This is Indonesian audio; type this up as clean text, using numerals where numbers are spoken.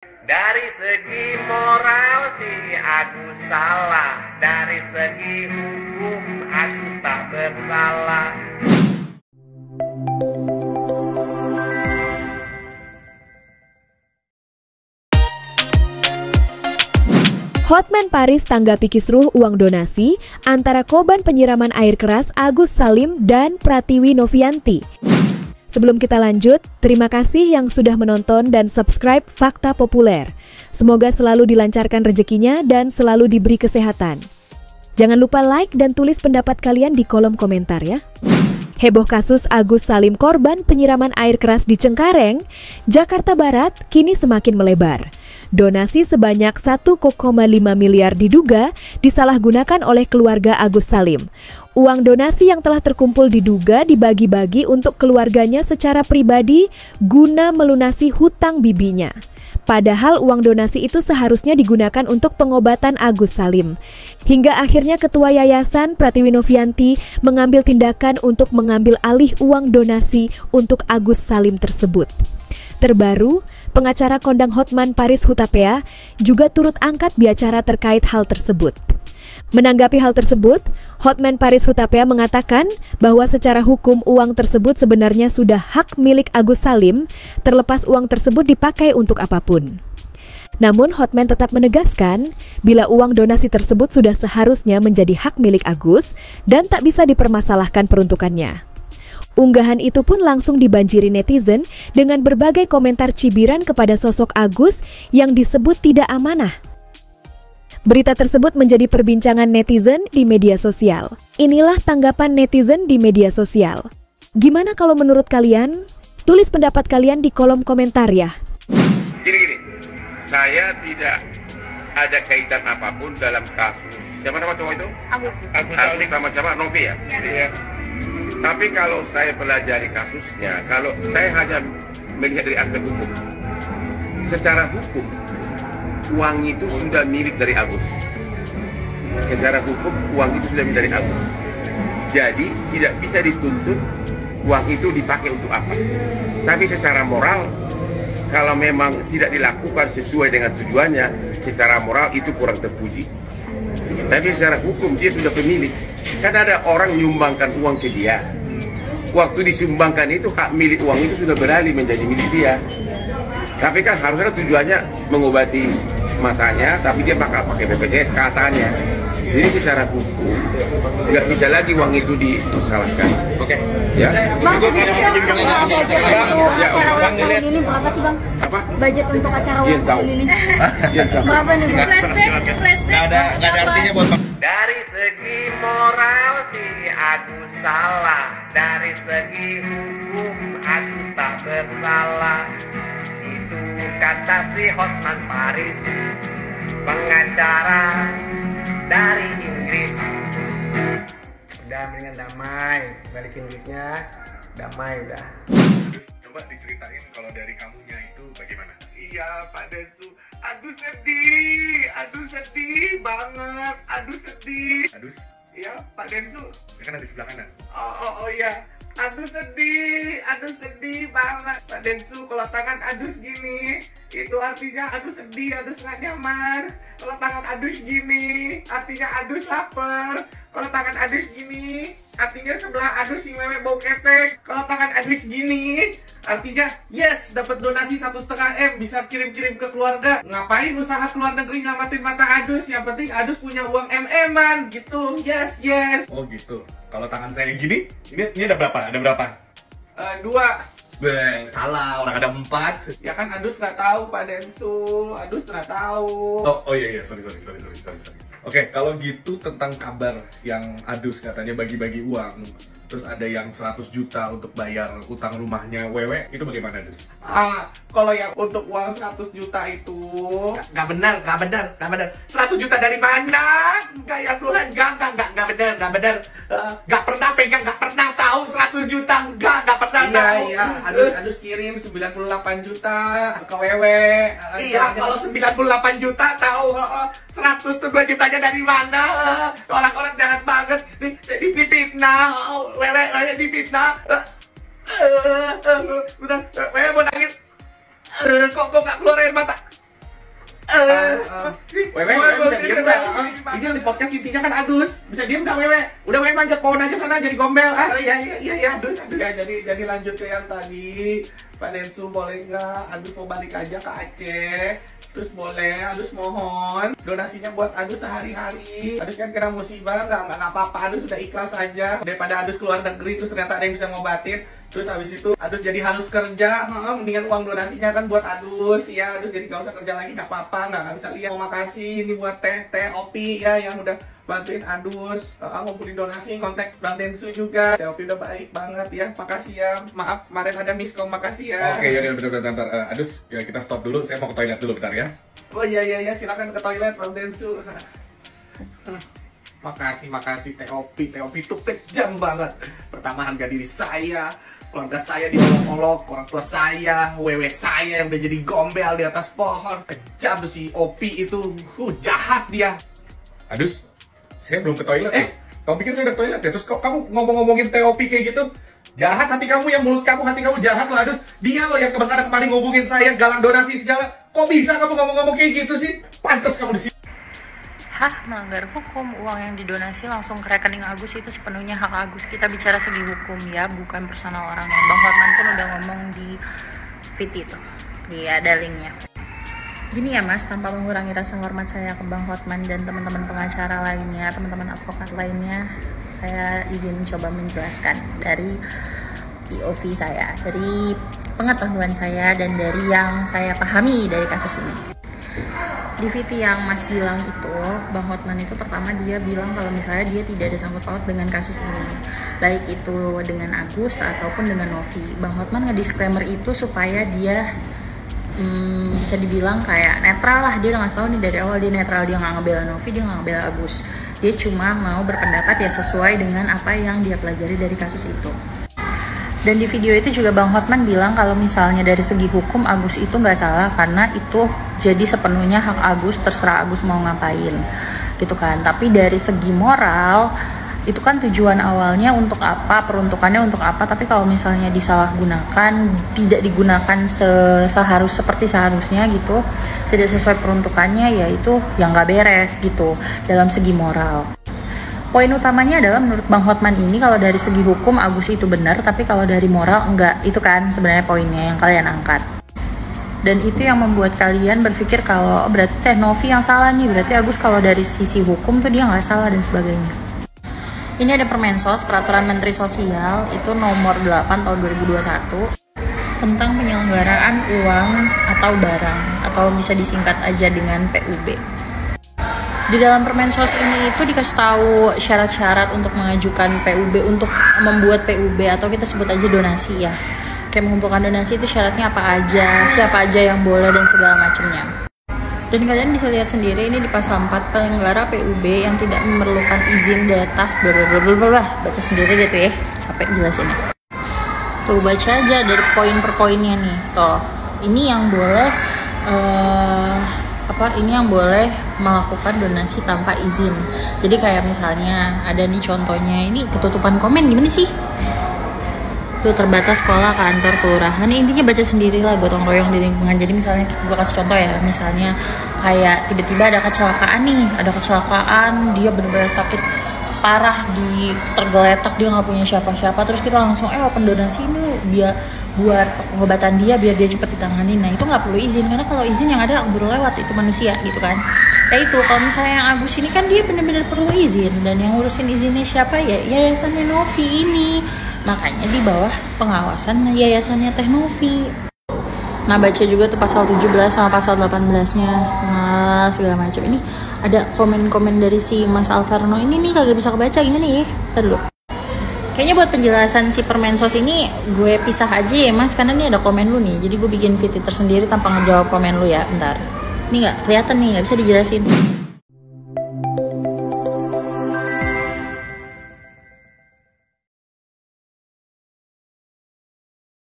Dari segi moral sih aku salah, dari segi hukum aku tak bersalah. Hotman Paris tanggapi kisruh uang donasi antara korban penyiraman air keras Agus Salim dan Pratiwi Novianti. Sebelum kita lanjut, terima kasih yang sudah menonton dan subscribe Fakta Populer. Semoga selalu dilancarkan rezekinya dan selalu diberi kesehatan. Jangan lupa like dan tulis pendapat kalian di kolom komentar ya. Heboh kasus Agus Salim korban penyiraman air keras di Cengkareng, Jakarta Barat kini semakin melebar. Donasi sebanyak 1,5 miliar diduga disalahgunakan oleh keluarga Agus Salim. Uang donasi yang telah terkumpul diduga dibagi-bagi untuk keluarganya secara pribadi guna melunasi hutang bibinya. Padahal uang donasi itu seharusnya digunakan untuk pengobatan Agus Salim. Hingga akhirnya Ketua Yayasan Pratiwi Novianti mengambil tindakan untuk mengambil alih uang donasi untuk Agus Salim tersebut. Terbaru, pengacara kondang Hotman Paris Hutapea juga turut angkat bicara terkait hal tersebut. Menanggapi hal tersebut, Hotman Paris Hutapea mengatakan bahwa secara hukum uang tersebut sebenarnya sudah hak milik Agus Salim, terlepas uang tersebut dipakai untuk apapun. Namun Hotman tetap menegaskan bila uang donasi tersebut sudah seharusnya menjadi hak milik Agus dan tak bisa dipermasalahkan peruntukannya. Unggahan itu pun langsung dibanjiri netizen dengan berbagai komentar cibiran kepada sosok Agus yang disebut tidak amanah. Berita tersebut menjadi perbincangan netizen di media sosial. Inilah tanggapan netizen di media sosial. Gimana kalau menurut kalian? Tulis pendapat kalian di kolom komentar ya. Gini, saya tidak ada kaitan apapun dalam kasus. Siapa nama cowok itu? Agus sama siapa? Novi ya? Iya. Tapi kalau saya pelajari kasusnya, kalau saya hanya melihat dari aspek hukum, secara hukum uang itu sudah milik dari Agus. Secara hukum uang itu sudah milik dari Agus. Jadi tidak bisa dituntut uang itu dipakai untuk apa. Tapi secara moral, kalau memang tidak dilakukan sesuai dengan tujuannya, secara moral itu kurang terpuji. Tapi secara hukum dia sudah pemilik. Kan ada orang menyumbangkan uang ke dia. Waktu disumbangkan itu hak milik uang itu sudah beralih menjadi milik dia. Tapi kan harusnya tujuannya mengobati matanya, tapi dia bakal pakai BPJS katanya. Jadi secara hukum nggak bisa lagi uang itu disalahkan. Oke. Ya. Bang, ini berapa sih Bang? Apa? Budget untuk acara Dia tahu. ini? Dia tahu. Berapa nih Bang? Nggak ada artinya buat Bang. Dari segi moral sih aku salah, dari segi hukum aku tak bersalah. Itu kata si Hotman Paris, pengacara dari Inggris. Udah mendingan damai, balikin duitnya, damai udah. Coba diceritain kalau dari kamunya itu bagaimana? Iya Pak Densu, aduh sedih banget, aduh sedih. Adus, Iya Pak Densu. ya kan ada di sebelah kanan. Oh iya, aduh sedih banget Pak Densu. Kalau tangan adus gini, itu artinya adus sedih, adus nggak nyaman. Kalau tangan adus gini, artinya adus lapar. Kalau tangan adus gini, artinya sebelah adus si wewe bau ketek. Kalau tangan adus gini, artinya yes, dapat donasi 1,5 M, bisa kirim-kirim ke keluarga. Ngapain usaha keluar negeri nyelamatin mata adus? Yang penting adus punya uang MM-an gitu. Yes. Oh gitu. Kalau tangan saya gini, ini ada berapa? Ada berapa? 2. Salah, orang ada 4. Ya kan Adus nggak tahu Pak Densu, Adus nggak tahu. Oh iya, sorry. Oke, kalau gitu tentang kabar yang Adus katanya bagi-bagi uang, terus ada yang 100 juta untuk bayar utang rumahnya Wewe, itu bagaimana Adus? Kalau yang untuk uang 100 juta itu nggak benar. 100 juta dari mana? Enggak ya Tuhan, enggak benar. Nggak pernah pegang, nggak pernah tahu 100 juta, nggak pernah tahu. Iya, Adus kirim 98 juta ke Wewe. Iya, kalau 98 juta tahu, 100 tuh 2 jutanya dari mana? Orang-orang jahat banget, nih saya difitnah, Wewe difitnah. Udah, Wewe mau nangis. Kok nggak keluar air mata? Wewe bisa diem nggak? Ini di podcast intinya kan Adus, bisa diem nggak Wewe? Udah Wewe manjat pohon aja sana jadi gombel. Iya Adus. Ya, jadi lanjut ke yang tadi. Pak Densu boleh nggak? Adus mau balik aja ke Aceh. Terus boleh, Adus mohon donasinya buat Adus sehari-hari. Adus kan kena musibah, nggak apa-apa, Adus sudah ikhlas aja. Daripada Adus keluar negeri terus ternyata ada yang bisa ngobatin. Terus habis itu Adus jadi harus kerja, mendingan uang donasinya kan buat Adus ya. Adus jadi nggak usah kerja lagi, nggak apa-apa, nggak bisa lihat. Mau makasih ini buat teh Opi ya yang udah bantuin Adus ngumpulin donasi, kontak Bang Densu juga. Teh Opi udah baik banget ya, makasih ya. Maaf kemarin ada miskom, makasih ya. Oke, ya bentar. Adus ya kita stop dulu, saya mau ke toilet dulu bentar ya. Oh iya silakan ke toilet Bang Densu. Makasih Teh Opi itu kejam banget. Pertama harga diri saya, keluarga saya diolok-olok, orang tua saya, wewe saya yang udah jadi gombel di atas pohon. Kejam si Opi itu, jahat dia. Adus, saya belum ke toilet. Kamu pikir saya udah ke toilet ya? Terus kamu ngomong-ngomongin Teh Opi kayak gitu? Jahat hati kamu, yang mulut kamu, hati kamu jahat loh Adus. Dia loh yang kebesaran kemarin ngomongin saya, galang donasi segala. Kok bisa kamu ngomong-ngomong kayak gitu sih? Pantes kamu di sini. Hah, melanggar hukum. Uang yang didonasi langsung ke rekening Agus itu sepenuhnya hak Agus. Kita bicara segi hukum ya, bukan personal orang. Bang Hotman pun udah ngomong di feed itu, ada linknya. Gini ya Mas, tanpa mengurangi rasa hormat saya ke Bang Hotman dan teman-teman pengacara lainnya, teman-teman advokat lainnya, saya izin coba menjelaskan dari POV saya, dari pengetahuan saya dan dari yang saya pahami dari kasus ini. Di VT yang Mas bilang itu, Bang Hotman itu pertama dia bilang kalau misalnya dia tidak ada sangkut paut dengan kasus ini, baik itu dengan Agus ataupun dengan Novi. Bang Hotman nge-disclaimer itu supaya dia bisa dibilang kayak netral lah. Dia udah ngasih tahu nih dari awal dia netral, dia nggak ngebela Novi, dia nggak ngebela Agus. Dia cuma mau berpendapat ya sesuai dengan apa yang dia pelajari dari kasus itu. Dan di video itu juga Bang Hotman bilang kalau misalnya dari segi hukum Agus itu nggak salah karena itu jadi sepenuhnya hak Agus, terserah Agus mau ngapain gitu kan. Tapi dari segi moral itu kan tujuan awalnya untuk apa, peruntukannya untuk apa, tapi kalau misalnya disalahgunakan, tidak digunakan seperti seharusnya gitu, tidak sesuai peruntukannya, ya itu yang nggak beres gitu dalam segi moral. Poin utamanya adalah menurut Bang Hotman ini kalau dari segi hukum Agus itu benar, tapi kalau dari moral enggak. Itu kan sebenarnya poinnya yang kalian angkat. Dan itu yang membuat kalian berpikir kalau berarti Teh Novi yang salah nih, berarti Agus kalau dari sisi hukum tuh dia nggak salah dan sebagainya. Ini ada Permensos, Peraturan Menteri Sosial, itu nomor 8 tahun 2021 tentang penyelenggaraan uang atau barang, atau bisa disingkat aja dengan PUB. Di dalam Permensos ini itu dikasih tahu syarat-syarat untuk mengajukan PUB, untuk membuat PUB atau kita sebut aja donasi ya. Kayak mengumpulkan donasi itu syaratnya apa aja, siapa aja yang boleh dan segala macamnya. Dan kalian bisa lihat sendiri ini di pasal 4, penyelenggara PUB yang tidak memerlukan izin di atas baca sendiri gitu ya, capek jelasinnya. Tuh baca aja dari poin per poinnya nih. Tuh, ini yang boleh ini yang boleh melakukan donasi tanpa izin. Jadi kayak misalnya ada nih contohnya, ini ketutupan komen gimana sih? Tuh terbatas sekolah, kantor, kelurahan. Intinya baca sendiri lah, gotong royong di lingkungan. Jadi misalnya gue kasih contoh ya, misalnya kayak tiba-tiba ada kecelakaan nih, dia benar-benar sakit parah, tergeletak, dia nggak punya siapa-siapa, terus kita langsung open donasi ini biar buat pengobatan dia biar dia cepat ditangani. Nah itu nggak perlu izin, karena kalau izin yang ada buru lewat, itu manusia gitu kan. Ya itu kalau misalnya yang Agus ini kan dia benar-benar perlu izin, dan yang ngurusin izinnya siapa ya, yayasannya Novi ini, makanya di bawah pengawasan yayasannya Teh Novi. Nah baca juga tuh pasal 17 sama pasal 18-nya, nah segala macam. Ini ada komen-komen dari si Mas Alverno ini nih, kagak bisa kebaca gimana ya? Ntar dulu. Kayaknya buat penjelasan si Permensos ini gue pisah aja ya Mas, karena ini ada komen lu nih. Jadi gue bikin video tersendiri tanpa ngejawab komen lu ya, bentar. Ini nggak kelihatan nih, nggak bisa dijelasin.